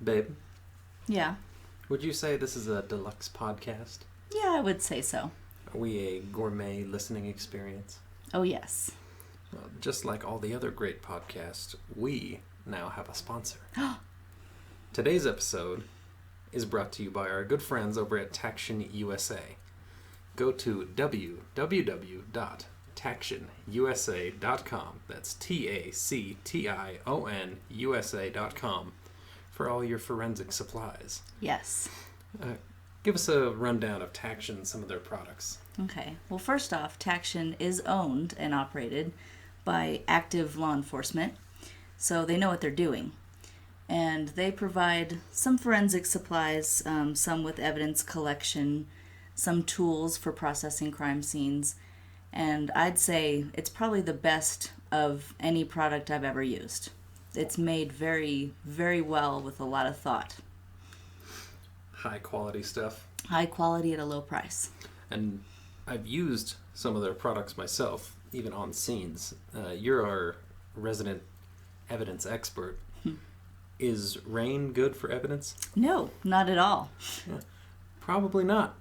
Babe, Yeah. would you say this is a deluxe podcast? Yeah, I would say so. Are we a gourmet listening experience? Oh, yes. Well, just like all the other great podcasts, we now have a sponsor. Today's episode is brought to you by our good friends over at Taction USA. Go to www.tactionusa.com. That's TACTION USA.com for all your forensic supplies. Yes. Give us a rundown of Taction, some of their products. Okay. Well, first off, Taction is owned and operated by active law enforcement, so they know what they're doing. And they provide some forensic supplies, some with evidence collection, some tools for processing crime scenes, and I'd say it's probably the best of any product I've ever used. It's made very, very well with a lot of thought. High quality stuff. High quality at a low price. And I've used some of their products myself, even on scenes. You're our resident evidence expert. Is rain good for evidence? No, not at all. Yeah, probably not.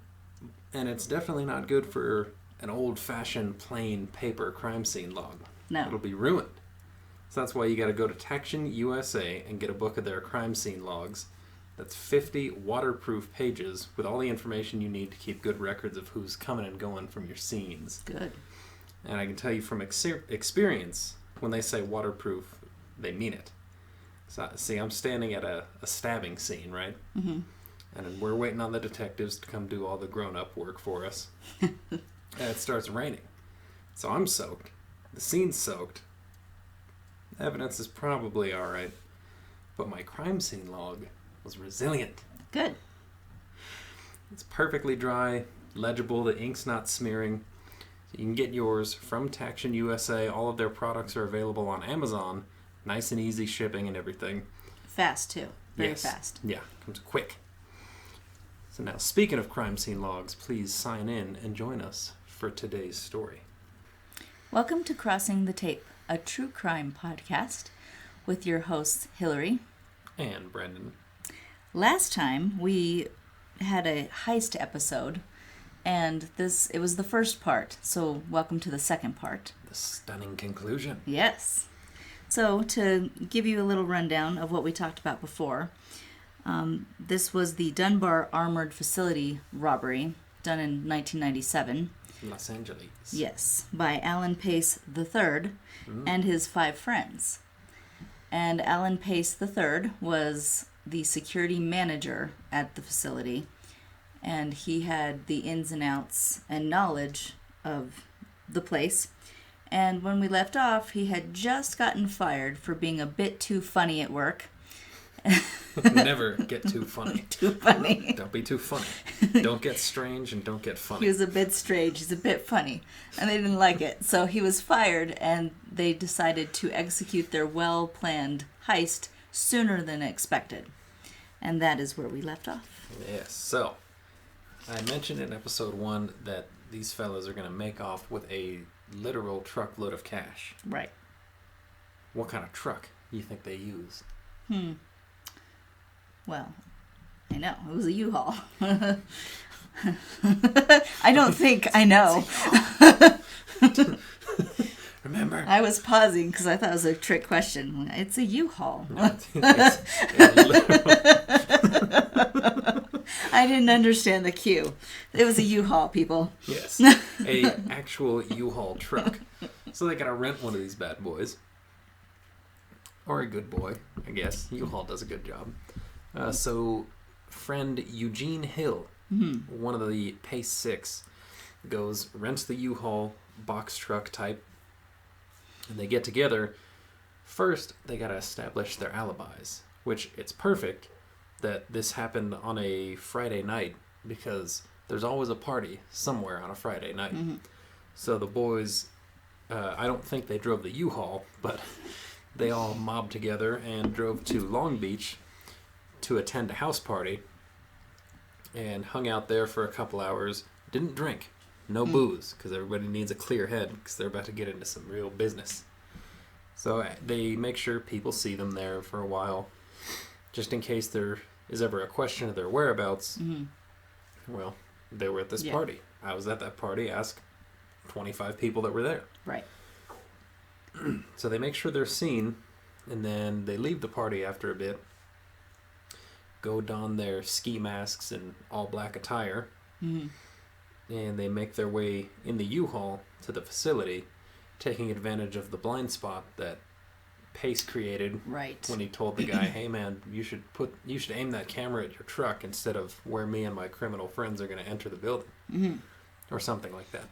And it's definitely not good for an old-fashioned plain paper crime scene log. No. It'll be ruined. So that's why you got to go to Taction USA and get a book of their crime scene logs. That's 50 waterproof pages with all the information you need to keep good records of who's coming and going from your scenes. Good. And I can tell you from experience, when they say waterproof, they mean it. So, see, I'm standing at a stabbing scene, right? Mm-hmm. And we're waiting on the detectives to come do all the grown-up work for us. And it starts raining. So I'm soaked. The scene's soaked. Evidence is probably all right. But my crime scene log was resilient. Good. It's perfectly dry, legible, the ink's not smearing. So you can get yours from Taction USA. All of their products are available on Amazon. Nice and easy shipping and everything. Fast, too. Very Yes. fast. Yeah, comes quick. So now, speaking of crime scene logs, please sign in and join us for today's story. Welcome to Crossing the Tape, a true crime podcast with your hosts, Hillary. And Brendan. Last time, we had a heist episode, and it was the first part, so welcome to the second part. The stunning conclusion. Yes. So, to give you a little rundown of what we talked about before, this was the Dunbar Armored Facility robbery done in 1997. Los Angeles. Yes, by Alan Pace III and his 5 friends. And Alan Pace III was the security manager at the facility, and he had the ins and outs and knowledge of the place. And when we left off, he had just gotten fired for being a bit too funny at work. Never get too funny. Too funny. Don't be too funny. Don't get strange and don't get funny. He was a bit strange. He's a bit funny. And they didn't like it. So he was fired, and they decided to execute their well-planned heist sooner than expected. And that is where we left off. Yes. So, I mentioned in episode 1 that these fellas are going to make off with a literal truckload of cash. Right. What kind of truck do you think they used? Well, I know. It was a U-Haul. I don't think I know. Remember? I was pausing because I thought it was a trick question. It's a U-Haul. I didn't understand the cue. It was a U-Haul, people. Yes. A actual U-Haul truck. So they gotta rent one of these bad boys. Or a good boy, I guess. U-Haul does a good job. So friend Eugene Hill, one of the Pace 6, rents the U-Haul box truck type, and they get together. First, they gotta establish their alibis, which it's perfect that this happened on a Friday night because there's always a party somewhere on a Friday night. So the boys, I don't think they drove the U-Haul, but they all mobbed together and drove to Long Beach to attend a house party and hung out there for a couple hours. Didn't drink. No booze, because everybody needs a clear head because they're about to get into some real business. So they make sure people see them there for a while. just in case there is ever a question of their whereabouts. Well, they were at this party. I was at that party. Ask 25 people that were there. Right. So they make sure they're seen, and then they leave the party after a bit, go don their ski masks and all black attire, and they make their way in the U-Haul to the facility, taking advantage of the blind spot that Pace created when he told the guy, "Hey man, you should aim that camera at your truck instead of where me and my criminal friends are going to enter the building," or something like that.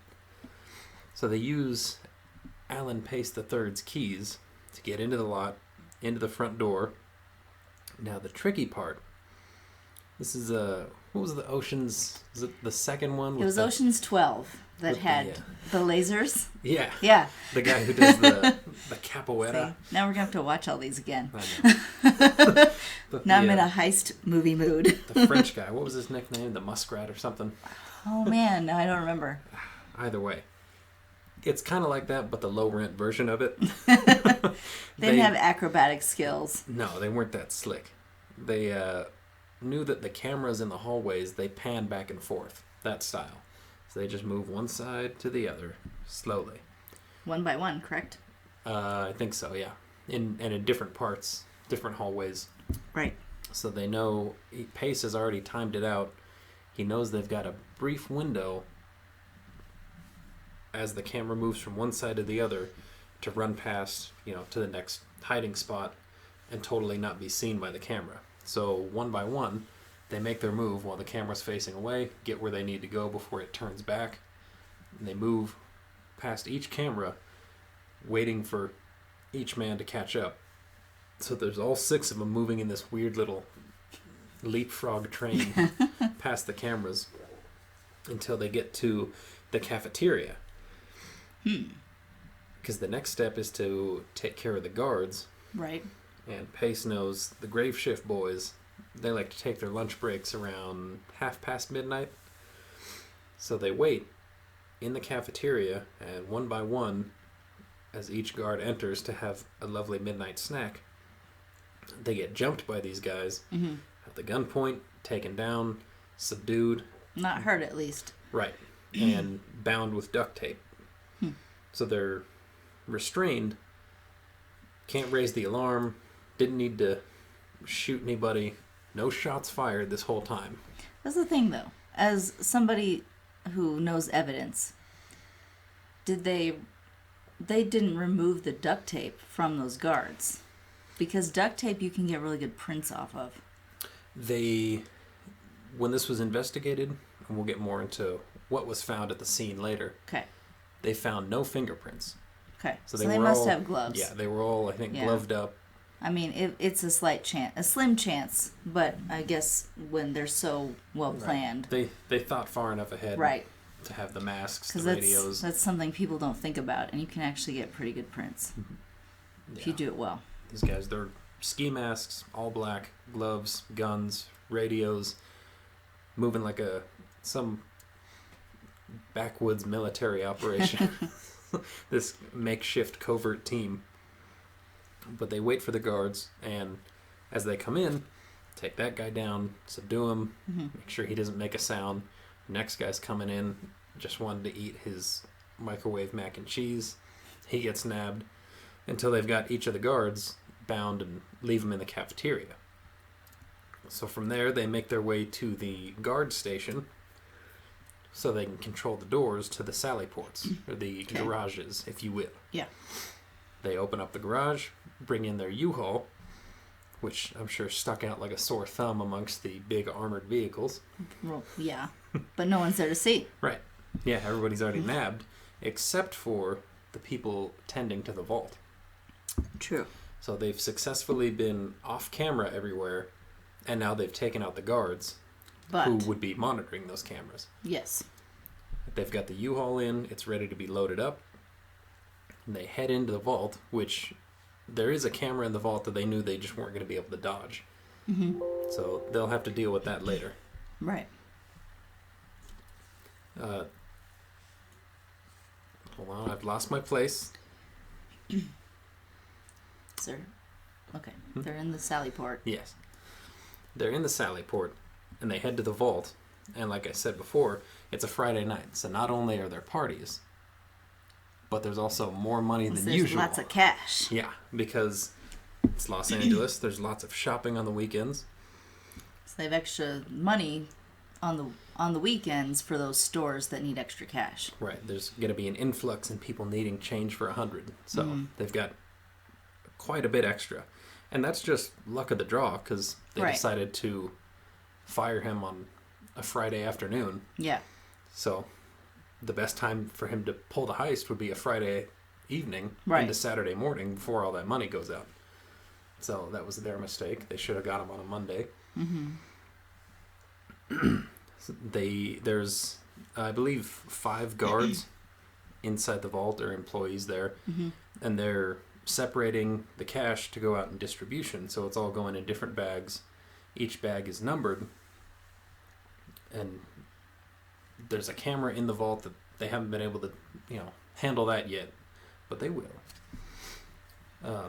So they use Alan Pace III's keys to get into the lot, into the front door. Now the tricky part. This is what was the Ocean's? Was it the second one? It was Ocean's 12 that had the lasers. Yeah. Yeah. The guy who does the capoeira. See, now we're going to have to watch all these again. I know. Now I'm in a heist movie mood. The French guy. What was his nickname? The Muskrat or something? Oh, man. I don't remember. Either way. It's kind of like that, but the low-rent version of it. They didn't have acrobatic skills. No, they weren't that slick. They knew that the cameras in the hallways, they pan back and forth. That style. So they just move one side to the other, slowly. One by one, correct? I think so, yeah. And in different parts, different hallways. Right. So they know, Pace has already timed it out. He knows they've got a brief window as the camera moves from one side to the other to run past, to the next hiding spot and totally not be seen by the camera. So one by one, they make their move while the camera's facing away, get where they need to go before it turns back, and they move past each camera, waiting for each man to catch up. So there's all 6 of them moving in this weird little leapfrog train past the cameras until they get to the cafeteria. Because the next step is to take care of the guards. Right. And Pace knows the grave shift boys, they like to take their lunch breaks around midnight. So they wait in the cafeteria, and one by one, as each guard enters to have a lovely midnight snack, they get jumped by these guys at the gunpoint, taken down, subdued. Not hurt, at least. Right. And bound with duct tape. So they're restrained, can't raise the alarm, didn't need to shoot anybody, no shots fired this whole time. That's the thing, though. As somebody who knows evidence, they didn't remove the duct tape from those guards. Because duct tape you can get really good prints off of. When this was investigated, and we'll get more into what was found at the scene later. Okay. They found no fingerprints. Okay. So they must all, have gloves. Yeah, they were all, I think, gloved up. I mean, it's a slim chance, but I guess when they're so well planned. They thought far enough ahead. Right. To have the masks, the radios. That's something people don't think about, and you can actually get pretty good prints if you do it well. These guys, they're ski masks, all black, gloves, guns, radios, moving like some backwoods military operation. This makeshift covert team. But they wait for the guards, and as they come in, take that guy down, subdue him, make sure he doesn't make a sound. Next guy's coming in, just wanted to eat his microwave mac and cheese. He gets nabbed until they've got each of the guards bound and leave them in the cafeteria. So from there, they make their way to the guard station so they can control the doors to the sally ports, or the garages, if you will. Yeah. They open up the garage, bring in their U-Haul, which I'm sure stuck out like a sore thumb amongst the big armored vehicles. Well, yeah, but no one's there to see. Right. Yeah, everybody's already nabbed, except for the people tending to the vault. True. So they've successfully been off camera everywhere, and now they've taken out the guards who would be monitoring those cameras. Yes. They've got the U-Haul in, it's ready to be loaded up, and they head into the vault, which there is a camera in the vault that they knew they just weren't going to be able to dodge. So they'll have to deal with that later. Right. Hold on, I've lost my place. Sir. Okay. They're in the sally port. Yes. they're in the Sallyport, and they head to the vault. And like I said before, it's a Friday night, so not only are there parties, but there's also more money than usual. There's lots of cash. Yeah, because it's Los Angeles. There's lots of shopping on the weekends. So they have extra money on the weekends for those stores that need extra cash. Right. There's going to be an influx in people needing change for $100. So they've got quite a bit extra. And that's just luck of the draw because they decided to fire him on a Friday afternoon. Yeah. So the best time for him to pull the heist would be a Friday evening into Saturday morning before all that money goes out. So that was their mistake. They should have got him on a Monday. There's, I believe, 5 guards inside the vault or employees there, and they're separating the cash to go out in distribution. So it's all going in different bags. Each bag is numbered, and there's a camera in the vault that they haven't been able to, handle that yet, but they will.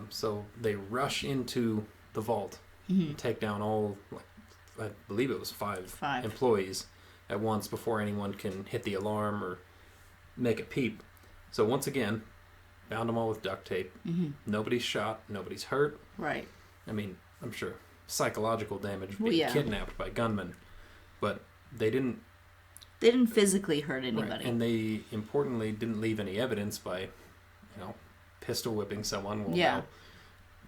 So they rush into the vault, take down all, I believe it was five employees at once before anyone can hit the alarm or make a peep. So once again, bound them all with duct tape. Nobody's shot. Nobody's hurt. Right. I mean, I'm sure psychological damage, being kidnapped by gunmen, but they didn't physically hurt anybody. Right. And they, importantly, didn't leave any evidence by, pistol whipping someone. Well, now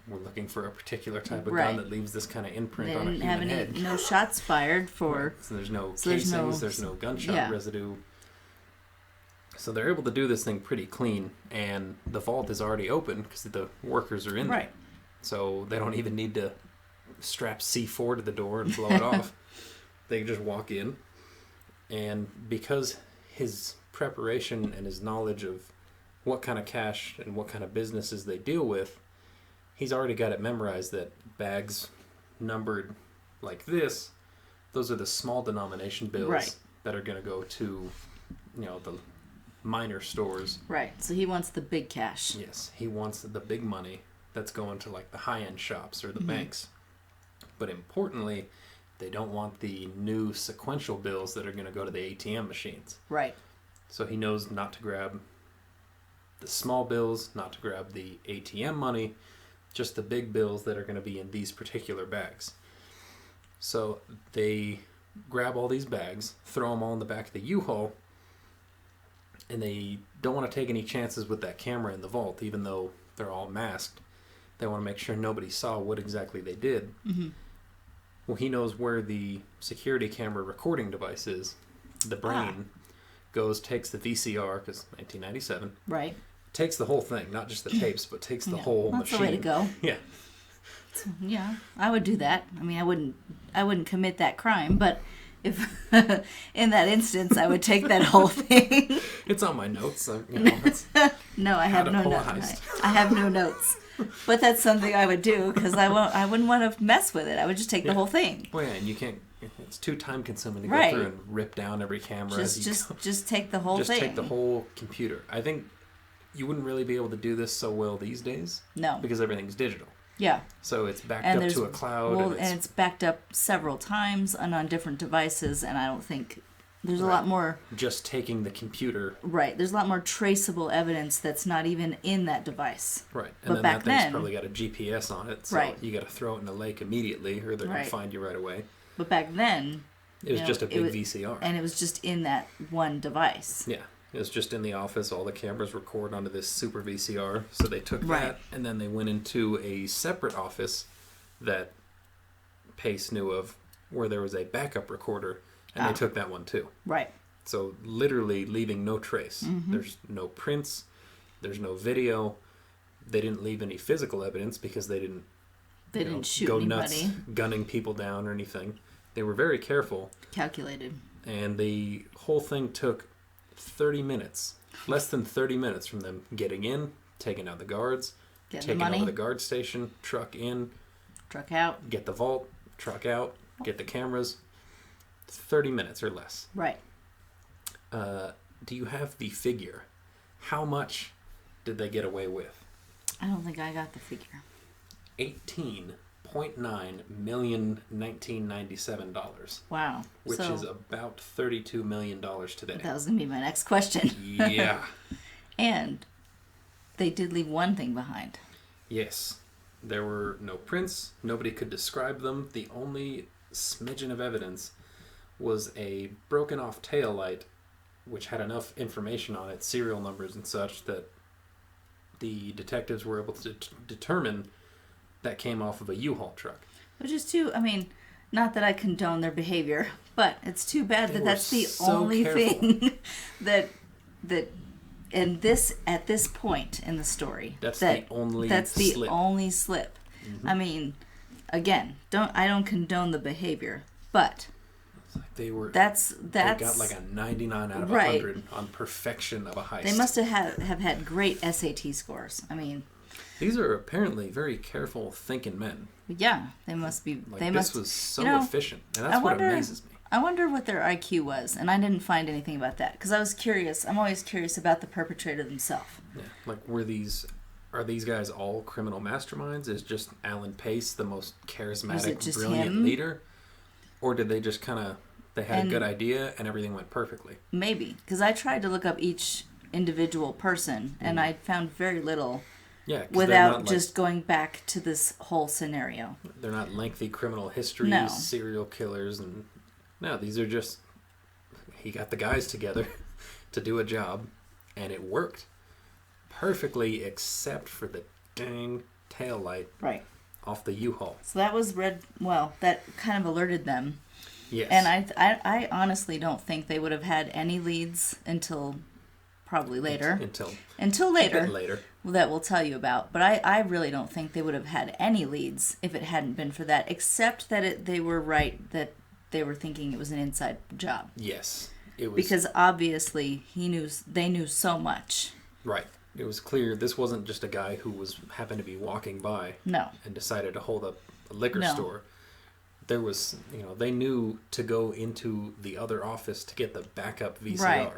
we're looking for a particular type of gun that leaves this kind of imprint on a human head. No shots fired for... So there's no casings, there's no gunshot residue. So they're able to do this thing pretty clean, and the vault is already open because the workers are in there. So they don't even need to strap C4 to the door and blow it off. They can just walk in. And because his preparation and his knowledge of what kind of cash and what kind of businesses they deal with, he's already got it memorized that bags numbered like this, those are the small denomination bills that are going to go to, the minor stores. Right. So he wants the big cash. Yes. He wants the big money that's going to like the high-end shops or the banks. But importantly, they don't want the new sequential bills that are going to go to the ATM machines. Right. So he knows not to grab the small bills, not to grab the ATM money, just the big bills that are going to be in these particular bags. So they grab all these bags, throw them all in the back of the U-Haul, and they don't want to take any chances with that camera in the vault, even though they're all masked. They want to make sure nobody saw what exactly they did. Well, he knows where the security camera recording device is. The brain goes, takes the VCR, because 1997. Right. Takes the whole thing, not just the tapes, but takes the whole machine. That's the way to go. Yeah. Yeah, I would do that. I mean, I wouldn't commit that crime, but if in that instance, I would take that whole thing. It's on my notes. No, I have no notes. I have no notes. But that's something I would do because I wouldn't want to mess with it. I would just take the whole thing. Well, yeah, and you can't. It's too time consuming to go through and rip down every camera. Just take the whole thing. Just take the whole computer. I think you wouldn't really be able to do this so well these days. No, because everything's digital. Yeah. So it's backed up to a cloud. Well, and it's backed up several times and on different devices, and I don't think there's a lot more. Just taking the computer. Right. There's a lot more traceable evidence that's not even in that device. Right. And then that thing's probably got a GPS on it, so you got to throw it in the lake immediately, or they're going to find you right away. But back then, it was just a big VCR. And it was just in that one device. Yeah. It was just in the office. All the cameras record onto this super VCR. So they took that, and then they went into a separate office that Pace knew of, where there was a backup recorder, and they took that one too. Right. So literally leaving no trace. There's no prints. There's no video. They didn't leave any physical evidence because they didn't shoot go anybody. Nuts gunning people down or anything. They were very careful. Calculated. And the whole thing took 30 minutes. Less than 30 minutes from them getting in, taking out the guards, taking over the guard station, truck in, truck out, get the vault, truck out, get the cameras. 30 minutes or less. Right. Do you have the figure? How much did they get away with? I don't think I got the figure. $0.9 million $1997. Wow. Which is about $32 million today. That was going to be my next question. Yeah. And they did leave one thing behind. Yes. There were no prints. Nobody could describe them. The only smidgen of evidence was a broken off tail light, which had enough information on it, serial numbers and such, that the detectives were able to determine that came off of a U-Haul truck. Which is not that I condone their behavior, but it's too bad that that's the only thing that at this point in the story. That's the only slip. Mm-hmm. I mean, again, I don't condone the behavior, but they got like a 99 out of 100 on perfection of a heist. They must have had great SAT scores. I mean, these are apparently very careful thinking men. Yeah, they must be. This was so efficient, and that's what amazes me. I wonder what their IQ was, and I didn't find anything about that because I was curious. I'm always curious about the perpetrator themselves. Yeah, like are these guys all criminal masterminds? Is just Alan Pace the most charismatic, brilliant leader, or did they just they had a good idea and everything went perfectly? Maybe, because I tried to look up each individual person, and I found very little. Yeah, without just going back to this whole scenario. They're not lengthy criminal histories, serial killers, and no, these are just, he got the guys together to do a job, and it worked perfectly except for the dang tail light off the U-Haul. So that was that kind of alerted them. Yes. And I honestly don't think they would have had any leads until probably later. Until later. A bit later. That we'll tell you about. But I really don't think they would have had any leads if it hadn't been for that, except that they were right that they were thinking it was an inside job. Yes. It was, because obviously they knew so much. Right. It was clear this wasn't just a guy who happened to be walking by and decided to hold up a liquor store. There was, they knew to go into the other office to get the backup VCR. Right.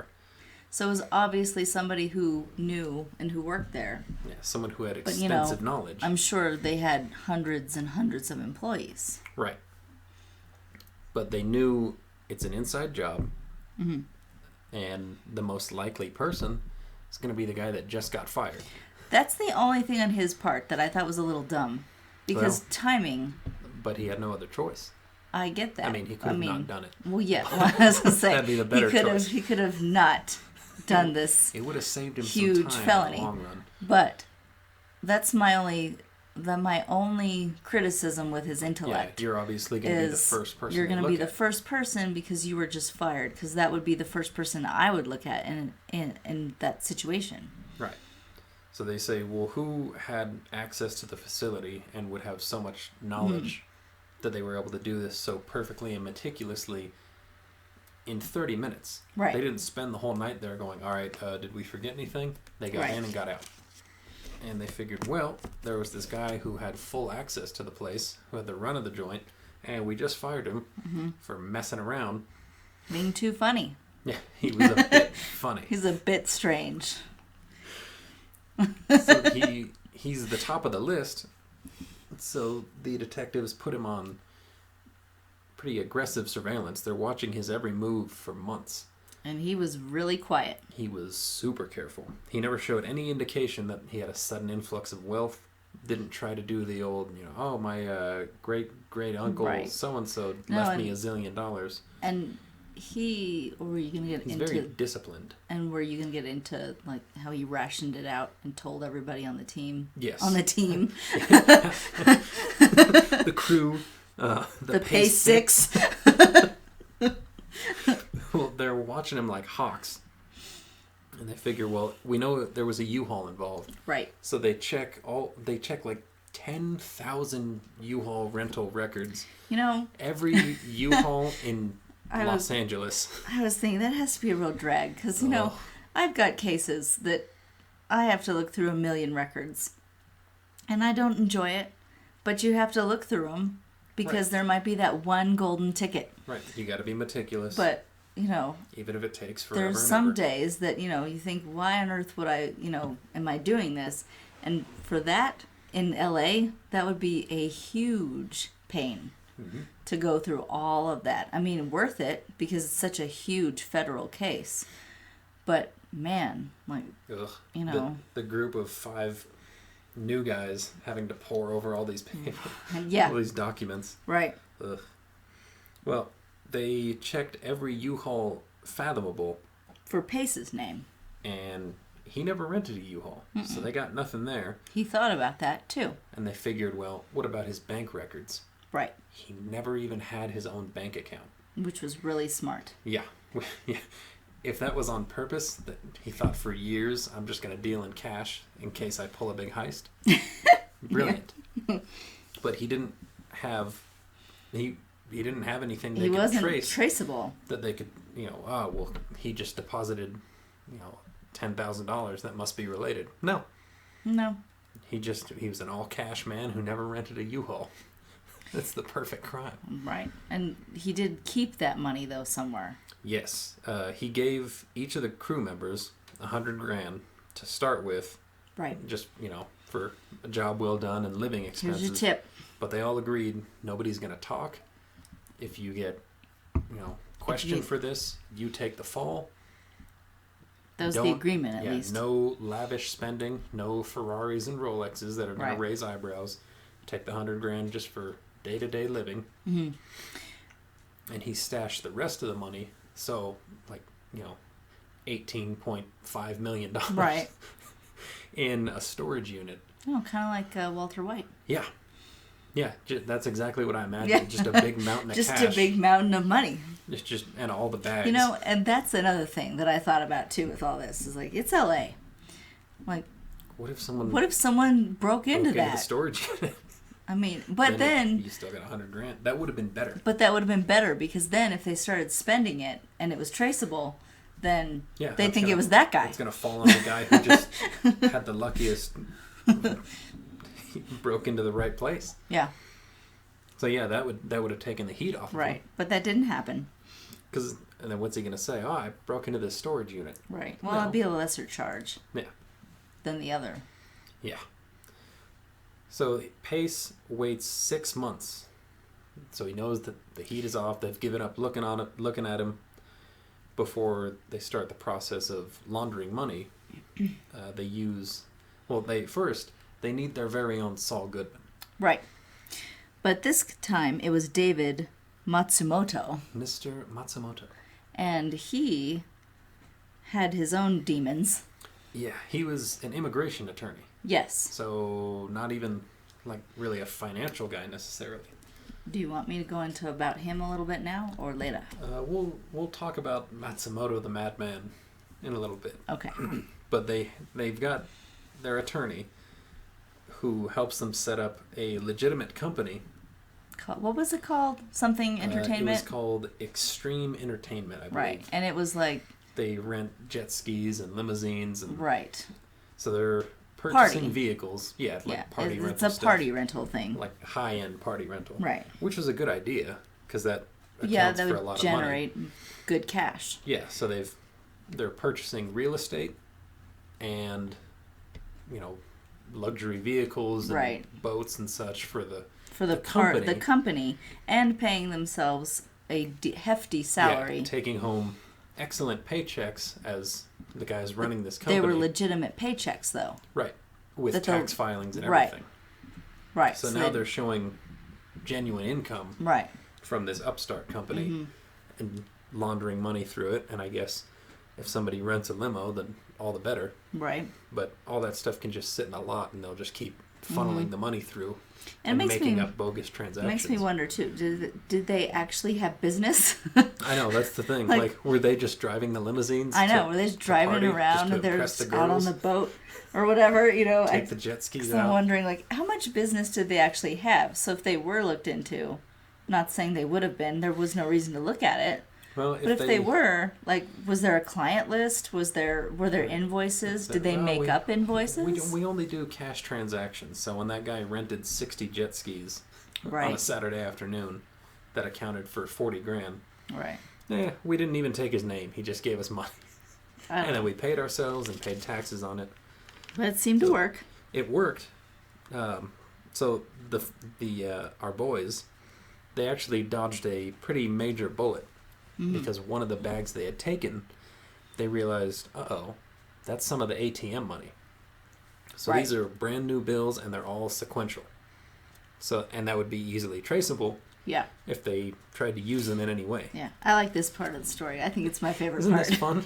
So it was obviously somebody who knew and who worked there. Yeah, someone who had extensive knowledge. I'm sure they had hundreds and hundreds of employees. Right. But they knew it's an inside job, and the most likely person is going to be the guy that just got fired. That's the only thing on his part that I thought was a little dumb, because timing. But he had no other choice. I get that. I mean, he could have not done it. Well, yeah. Well, I was going to say, that'd be the better choice. He could have not done this. It would have saved him huge some time felony in the long run. But that's my only criticism with his intellect. Yeah, you're obviously going to be the first person. You're going to be the first person because you were just fired. Because that would be the first person I would look at in that situation. Right. So they say, well, who had access to the facility and would have so much knowledge that they were able to do this so perfectly and meticulously in 30 minutes? Right. They didn't spend the whole night there going, all right, did we forget anything? They got in and got out. And they figured, well, there was this guy who had full access to the place, who had the run of the joint, and we just fired him for messing around. Being too funny. Yeah, he was a bit funny. He's a bit strange. So he's the top of the list. So the detectives put him on pretty aggressive surveillance. They're watching his every move for months. And he was really quiet. He was super careful. He never showed any indication that he had a sudden influx of wealth. Didn't try to do the old, my great uncle so-and-so left me $1 zillion. And he's very disciplined. And were you going to get into like how he rationed it out and told everybody on the team? Yes. On the team. The crew. The Pace Six. Well, they're watching him like hawks. And they figure, well, we know there was a U-Haul involved. Right. So they check like 10,000 U-Haul rental records. Every U-Haul in Los Angeles. I was thinking that has to be a real drag because, I've got cases that I have to look through 1 million records. And I don't enjoy it, but you have to look through them because there might be that one golden ticket. Right. You got to be meticulous. But, even if it takes forever. There's some days that, you think, why on earth would I, am I doing this? And for that, in LA, that would be a huge pain to go through all of that. I mean, worth it because it's such a huge federal case. But man, like, Ugh. you know, the group of 5 new guys having to pore over all these papers, yeah, all these documents. right. Ugh. Well, they checked every U-Haul fathomable. For Pace's name. And he never rented a U-Haul, so they got nothing there. He thought about that too. And they figured, well, what about his bank records? Right. He never even had his own bank account. Which was really smart. Yeah. If that was on purpose, that he thought for years, I'm just going to deal in cash in case I pull a big heist. Brilliant. But he didn't have... He didn't have anything they could trace. Traceable. That they could, he just deposited, $10,000. That must be related. No. He was an all-cash man who never rented a U-Haul. That's the perfect crime. Right. And he did keep that money, though, somewhere. Yes. He gave each of the crew members $100,000 to start with. Right. Just, for a job well done and living expenses. Here's your tip. But they all agreed nobody's going to talk. If you get, questioned for this, you take the fall. That was the agreement, at least. No lavish spending, no Ferraris and Rolexes that are going to raise eyebrows. Take the $100,000 just for day-to-day living. Mm-hmm. And he stashed the rest of the money, so, $18.5 million. Right. In a storage unit. Oh, kind of like Walter White. Yeah. Yeah, that's exactly what I imagined. Yeah. Just a big mountain of cash. Just a big mountain of money. It's just, and all the bags. And that's another thing that I thought about, too, with all this. Is like, it's L.A. Like, what if someone broke into that? The storage unit? I mean, but then you still got $100,000. That would have been better. But that would have been better because then if they started spending it and it was traceable, then they think it was that guy. It's going to fall on the guy who just had the luckiest... He broke into the right place. Yeah. So that would have taken the heat off. Right, of him. But that didn't happen. And then what's he going to say? Oh, I broke into this storage unit. Right. Well, it'd be a lesser charge. Yeah. Than the other. Yeah. So Pace waits 6 months. So he knows that the heat is off. They've given up looking at him before they start the process of laundering money. They need their very own Saul Goodman. Right. But this time it was David Matsumoto. Mr. Matsumoto. And he had his own demons. Yeah, he was an immigration attorney. Yes. So not even really a financial guy necessarily. Do you want me to go into about him a little bit now or later? We'll talk about Matsumoto the Madman in a little bit. Okay. But they've got their attorney who helps them set up a legitimate company. What was it called? Something Entertainment? It was called Extreme Entertainment, I believe. Right, and it was like... They rent jet skis and limousines. Right. So they're purchasing vehicles. Yeah, party rental it's a party rental thing. Like high-end party rental. Right. Which was a good idea, because that accounts for a lot of money. Yeah, that would generate good cash. Yeah, so they're purchasing real estate and, luxury vehicles and boats and such for the company and paying themselves a hefty salary. Yeah, taking home excellent paychecks as the guys running this company. They were legitimate paychecks, though. Right, with tax filings and everything. Right. So now they're showing genuine income from this upstart company and laundering money through it. And I guess if somebody rents a limo, then all the better. Right. But all that stuff can just sit in a lot, and they'll just keep funneling the money through and making up bogus transactions. It makes me wonder, too, did they actually have business? I know, that's the thing. Were they just driving the limousines? I know, were they just driving around and they're out on the boat or whatever, Take the jet skis out. I'm wondering, how much business did they actually have? So if they were looked into, not saying they would have been, there was no reason to look at it. Well, but if they were, was there a client list? Were there invoices? Did they make up invoices? We only do cash transactions. So when that guy rented 60 jet skis on a Saturday afternoon, that accounted for $40,000. Right. Yeah, we didn't even take his name. He just gave us money, and then we paid ourselves and paid taxes on it. But it seemed to work. It worked, So our boys, they actually dodged a pretty major bullet because one of the bags they had taken, they realized, that's some of the ATM money. So these are brand new bills, and they're all sequential. So, and that would be easily traceable. Yeah. If they tried to use them in any way. Yeah, I like this part of the story. I think it's my favorite Isn't part. this fun?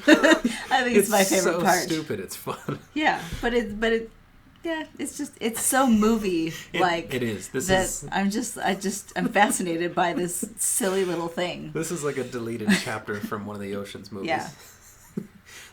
I think it's my favorite part. It's so stupid. It's fun. Yeah, but it's so movie like. It is. I'm fascinated by this silly little thing. This is like a deleted chapter from one of the Ocean's movies. Yeah.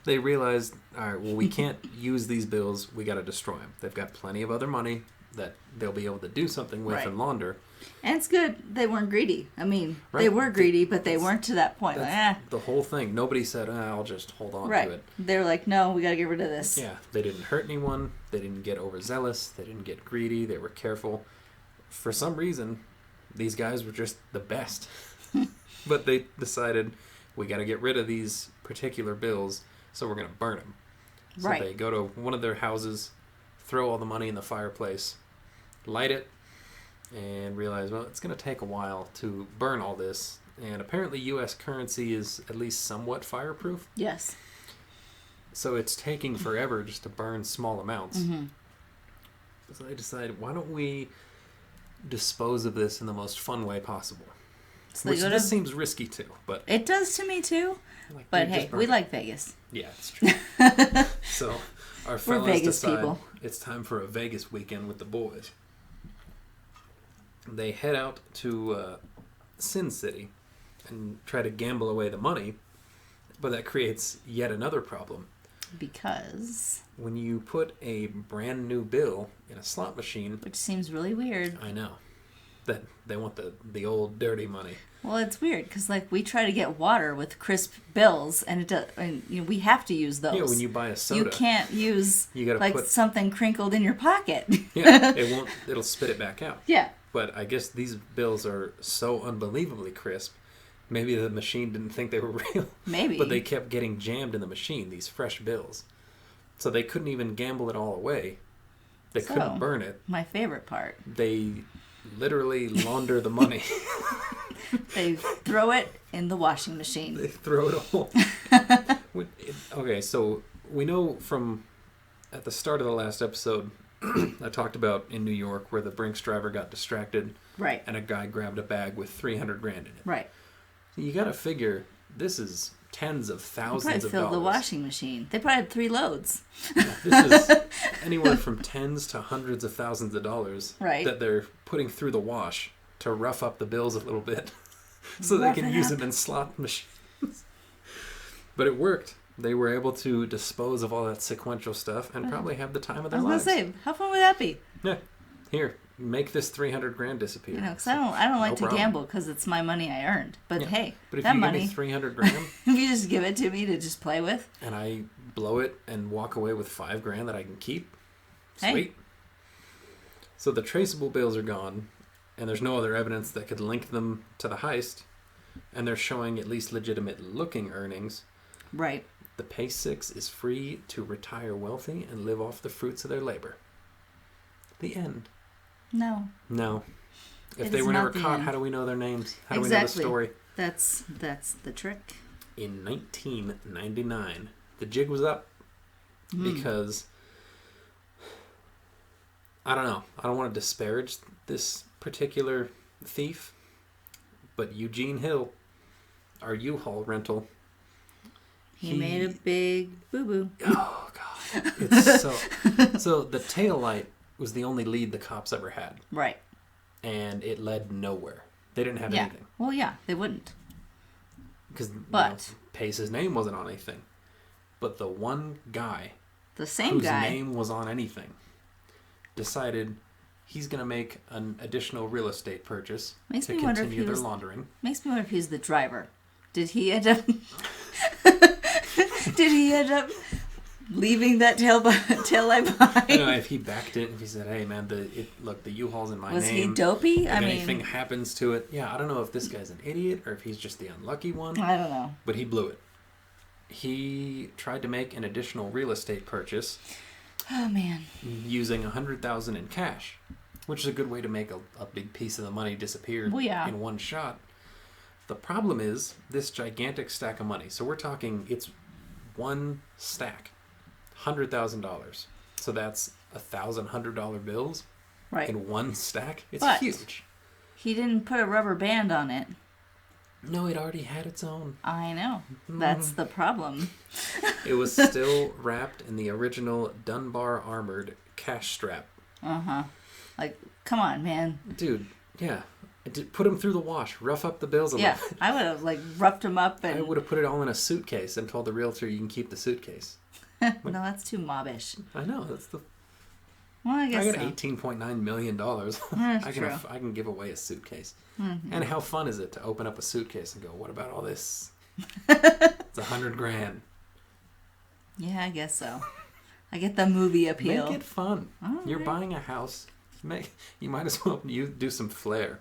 They realized, all right, well, we can't use these bills. We got to destroy them. They've got plenty of other money that they'll be able to do something with and launder. And it's good they weren't greedy. I mean, they were greedy, but they weren't to that point. The whole thing. Nobody said, I'll just hold on to it. They were like, no, we got to get rid of this. Yeah, they didn't hurt anyone. They didn't get overzealous. They didn't get greedy. They were careful. For some reason, these guys were just the best. But they decided, we got to get rid of these particular bills, so we're going to burn them. So they go to one of their houses, throw all the money in the fireplace, light it, and realize, well, it's going to take a while to burn all this. And apparently U.S. currency is at least somewhat fireproof. Yes. So it's taking forever just to burn small amounts. Mm-hmm. So they decide, why don't we dispose of this in the most fun way possible? So this seems risky too. But it does to me too. But hey, we like Vegas. Yeah, it's true. So our fellas decide it's time for a Vegas weekend with the boys. They head out to Sin City and try to gamble away the money, but that creates yet another problem. Because? When you put a brand new bill in a slot machine... Which seems really weird. I know. That they want the old dirty money. Well, it's weird because we try to get water with crisp bills, and we have to use those. Yeah, when you buy a soda, you can't use put something crinkled in your pocket. Yeah, it'll spit it back out. Yeah. But I guess these bills are so unbelievably crisp. Maybe the machine didn't think they were real. Maybe. But they kept getting jammed in the machine, these fresh bills. So they couldn't even gamble it all away. They couldn't burn it. My favorite part. They literally launder the money. They throw it in the washing machine. They throw it all. Okay, so we know from at the start of the last episode, I talked about in New York where the Brinks driver got distracted. Right. And a guy grabbed a bag with $300,000 in it. Right. So you got to figure this is tens of thousands of dollars. They probably filled the washing machine. They probably had 3 loads. Yeah, this is anywhere from tens to hundreds of thousands of dollars that they're putting through the wash to rough up the bills a little bit so they can use them in slot machines. But it worked. They were able to dispose of all that sequential stuff and probably have the time of their lives. I was going to say, how fun would that be? Yeah. Here, make this $300,000 disappear. Because I don't like to gamble because it's my money I earned. But hey, but if that you money, give me $300,000, if you just give it to me to just play with, and I blow it and walk away with $5,000 that I can keep, sweet. Hey. So the traceable bills are gone, and there's no other evidence that could link them to the heist, and they're showing at least legitimate-looking earnings. Right. The Pay-6 is free to retire wealthy and live off the fruits of their labor. The end. No. If they were never caught, how do we know their names? How do we know the story? That's the trick. In 1999, the jig was up because, I don't know, I don't want to disparage this particular thief, but Eugene Hill, our U-Haul rental, he made a big boo-boo. Oh, God. It's so the taillight was the only lead the cops ever had. Right. And it led nowhere. They didn't have anything. Well, yeah, they wouldn't. Because Pace's name wasn't on anything. But the one guy, whose name was on anything, decided he's going to make an additional real estate purchase to continue their laundering. Makes me wonder if he was the driver. Did he end up... leaving that taillight behind? You know, if he backed it, if he said, "Hey, man, the U-Haul's in my name." Was he dopey? If anything happens to it, I don't know if this guy's an idiot or if he's just the unlucky one. I don't know. But he blew it. He tried to make an additional real estate purchase Oh, man. using $100,000 in cash, which is a good way to make a big piece of the money disappear in one shot. The problem is this gigantic stack of money. So we're talking, it's one stack, $100,000. So that's $1,000 bills in one stack. It's huge. He didn't put a rubber band on it. No, it already had its own. I know. That's the problem. It was still wrapped in the original Dunbar Armored cash strap. Uh-huh. Like, come on, man. Dude, yeah. Put them through the wash. Rough up the bills a little bit. I would have, roughed them up and... I would have put it all in a suitcase and told the realtor you can keep the suitcase. No, that's too mobbish. I know. That's the... Well, I guess I got $18.9 million. I can give away a suitcase. Mm-hmm. And how fun is it to open up a suitcase and go, what about all this? It's $100,000. Yeah, I guess so. I get the movie appeal. Make it fun. All You're right. buying a house. You might as well do some flair.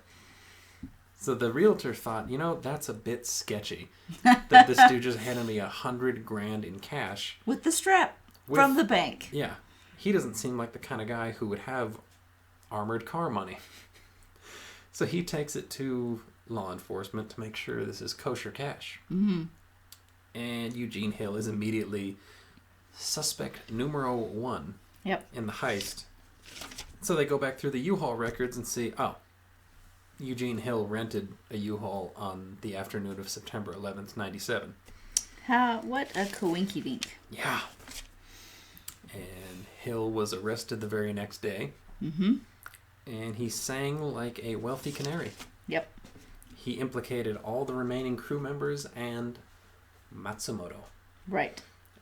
So the realtor thought, that's a bit sketchy. That this dude just handed me $100,000 in cash. With the strap from the bank. Yeah. He doesn't seem like the kind of guy who would have armored car money. So he takes it to law enforcement to make sure this is kosher cash. Mm-hmm. And Eugene Hill is immediately suspect numero 1 in the heist. So they go back through the U-Haul records and see, Eugene Hill rented a U-Haul on the afternoon of September 11th, 97. What a coinky-dink. Yeah. And Hill was arrested the very next day. Mm-hmm. And he sang like a wealthy canary. Yep. He implicated all the remaining crew members and Matsumoto. Right.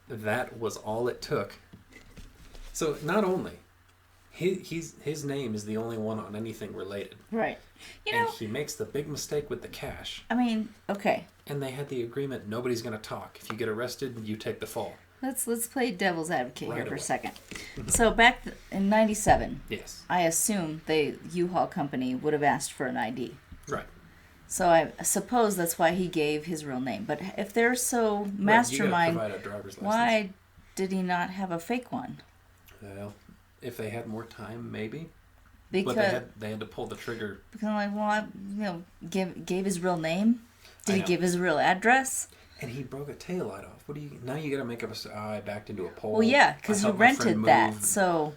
That was all it took. So not only his name is the only one on anything related. Right. And he makes the big mistake with the cash. I mean, okay. And they had the agreement, nobody's going to talk. If you get arrested, you take the fall. Let's play devil's advocate Right here for away. a second. So back in 97, Yes. I assume the U-Haul company would have asked for an ID. Right. So I suppose that's why he gave his real name. But if they're so mastermind, you gotta provide a driver's license. why did he not have a fake one? Well, if they had more time, maybe. Because But they had to pull the trigger. Because I'm like, gave his real name? Did he know. give his real address? And he broke a taillight off. Now you got to make up I backed into a pole. Well, yeah, because you rented that, move. so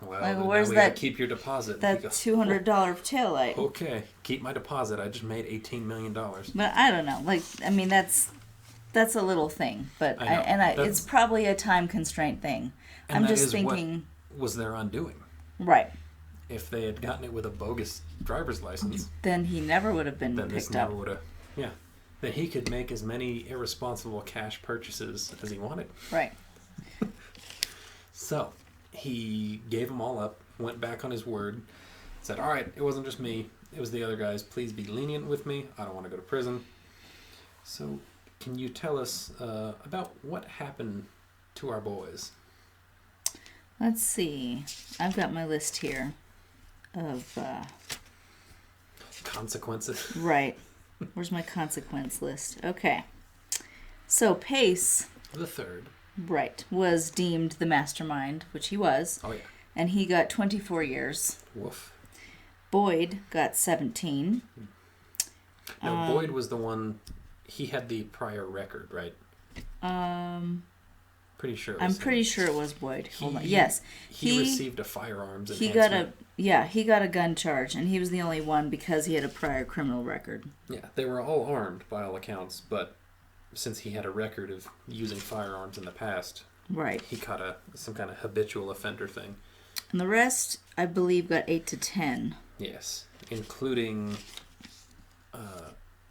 where's now we that? gotta keep your deposit. That $200 taillight. Okay, keep my deposit. I just made $18 million. But I don't know. That's a little thing, but it's probably a time constraint thing. I'm just thinking. What was their undoing? Right. If they had gotten it with a bogus driver's license, then he never would have been then picked this never up. would have. Yeah. Then he could make as many irresponsible cash purchases as he wanted. Right. So he gave them all up, went back on his word, said, all right, it wasn't just me, it was the other guys. Please be lenient with me. I don't want to go to prison. So can you tell us about what happened to our boys? Let's see. I've got my list here of... Consequences. Right. Where's my consequence list? Okay. So Pace... The third. Right. Was deemed the mastermind, which he was. Oh, yeah. And he got 24 years. Woof. Boyd got 17. No, Boyd was the one... He had the prior record, right? Pretty sure it was I'm him. pretty sure it was Boyd. Hold on. Yes. He received a firearms he enhancement. he got a gun charge, and he was the only one because he had a prior criminal record. Yeah, they were all armed by all accounts, but since he had a record of using firearms in the past, right, he caught some kind of habitual offender thing. And the rest, I believe, got 8 to 10. Yes, including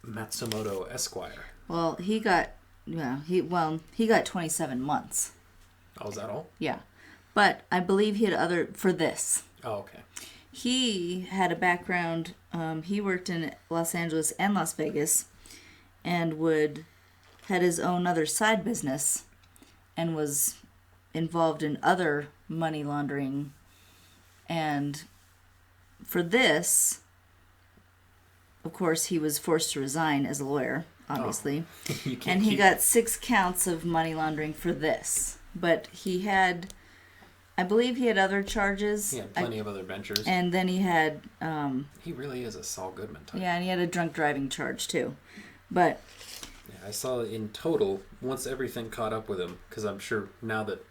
Matsumoto Esquire. Well, he got 27 months. Oh, is that all? Yeah, but I believe he had for this. Oh, okay. He had a background. He worked in Los Angeles and Las Vegas, and had his own other side business, and was involved in other money laundering. And for this, of course, he was forced to resign as a lawyer, obviously. Oh. He got 6 counts of money laundering for this. But he had I believe he had other charges. He had plenty of other ventures. And then he had... he really is a Saul Goodman type. Yeah, and he had a drunk driving charge, too. But... Yeah, I saw in total, once everything caught up with him, because I'm sure now that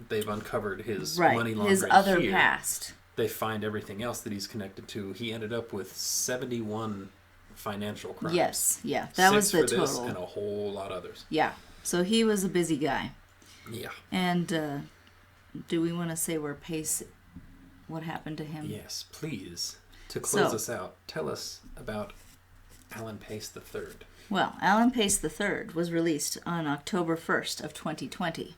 they've uncovered his money laundering his other here, past. They find everything else that he's connected to. He ended up with 71 financial crimes. Yes, yeah. That was the for total. This and a whole lot others. Yeah. So he was a busy guy. Yeah. And do we want to say where Pace, what happened to him? Yes, please. To close us out, tell us about Alan Pace III. Well, Alan Pace III was released on October 1st of 2020.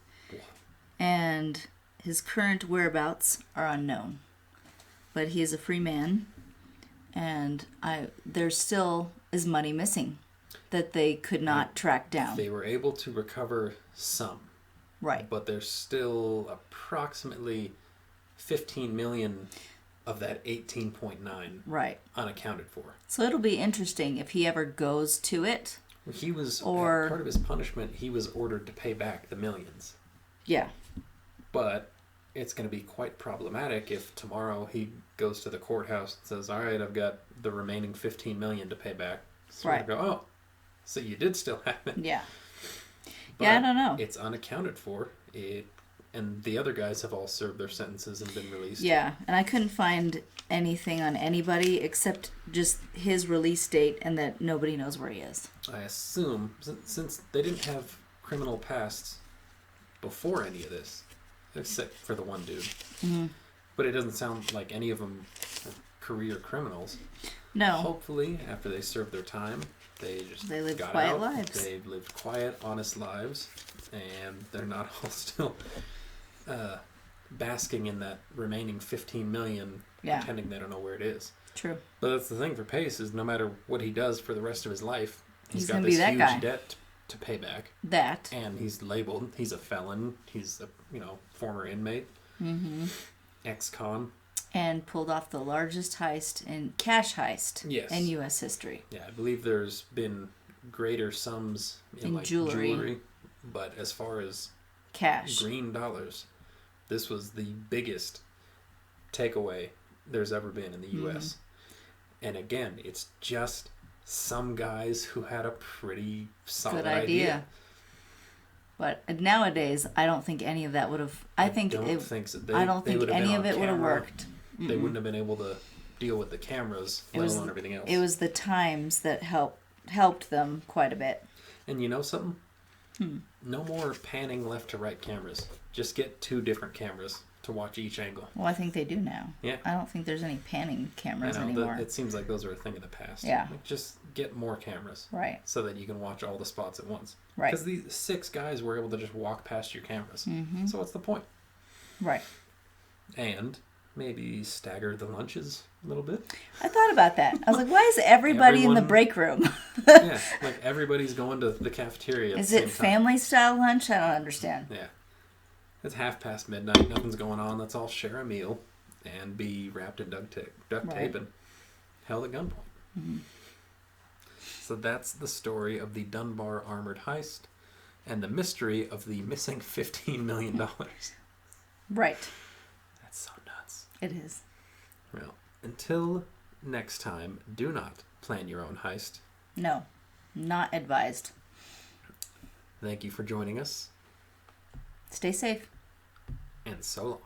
And his current whereabouts are unknown. But he is a free man, and there still is money missing that they could not track down. They were able to recover some. Right. But there's still approximately 15 million of that 18.9 right. unaccounted for. So it'll be interesting if he ever goes to it. He was, or part of his punishment, he was ordered to pay back the millions. Yeah. But it's going to be quite problematic if tomorrow he goes to the courthouse and says, all right, I've got the remaining 15 million to pay back. So right. go, oh, so you did still have it. Yeah. But yeah, I don't know. It's unaccounted for. And the other guys have all served their sentences and been released. Yeah, and I couldn't find anything on anybody except just his release date and that nobody knows where he is. I assume, since they didn't have criminal pasts before any of this, except for the one dude. Mm-hmm. But it doesn't sound like any of them are career criminals. No. Hopefully, after they served their time, they lived got quiet out. lives. They lived quiet, honest lives, and they're not all still basking in that remaining 15 million, pretending they don't know where it is. True. But that's the thing for Pace is no matter what he does for the rest of his life, he's got gonna this be that huge guy. debt to pay back. That. And he's labeled. He's a felon. He's a former inmate. Mm-hmm. Ex-con. And pulled off the largest cash heist in U.S. history. Yeah, I believe there's been greater sums in like jewelry. But as far as cash, green dollars, this was the biggest takeaway there's ever been in the U.S. And again, it's just some guys who had a pretty solid good idea. But nowadays, I don't think any of that would have. I don't think any of it would have worked. They wouldn't have been able to deal with the cameras, let alone everything else. It was the times that helped them quite a bit. And you know something? No more panning left to right cameras. Just get 2 different cameras to watch each angle. Well, I think they do now. Yeah. I don't think there's any panning cameras anymore. It seems like those are a thing of the past. Yeah. Like, just get more cameras. Right. So that you can watch all the spots at once. Right. Because these 6 guys were able to just walk past your cameras. Mm-hmm. So what's the point? Right. And maybe stagger the lunches a little bit. I thought about that. I was like, why is everybody in the break room? Yeah, like everybody's going to the cafeteria. Is it family style lunch? I don't understand. Yeah. It's midnight. Nothing's going on. Let's all share a meal and be wrapped in duct tape and held at gunpoint. Mm-hmm. So that's the story of the Dunbar Armored Heist and the mystery of the missing $15 million. Right. That's so nuts. It is. Well, until next time, do not plan your own heist. No, not advised. Thank you for joining us. Stay safe. And so long.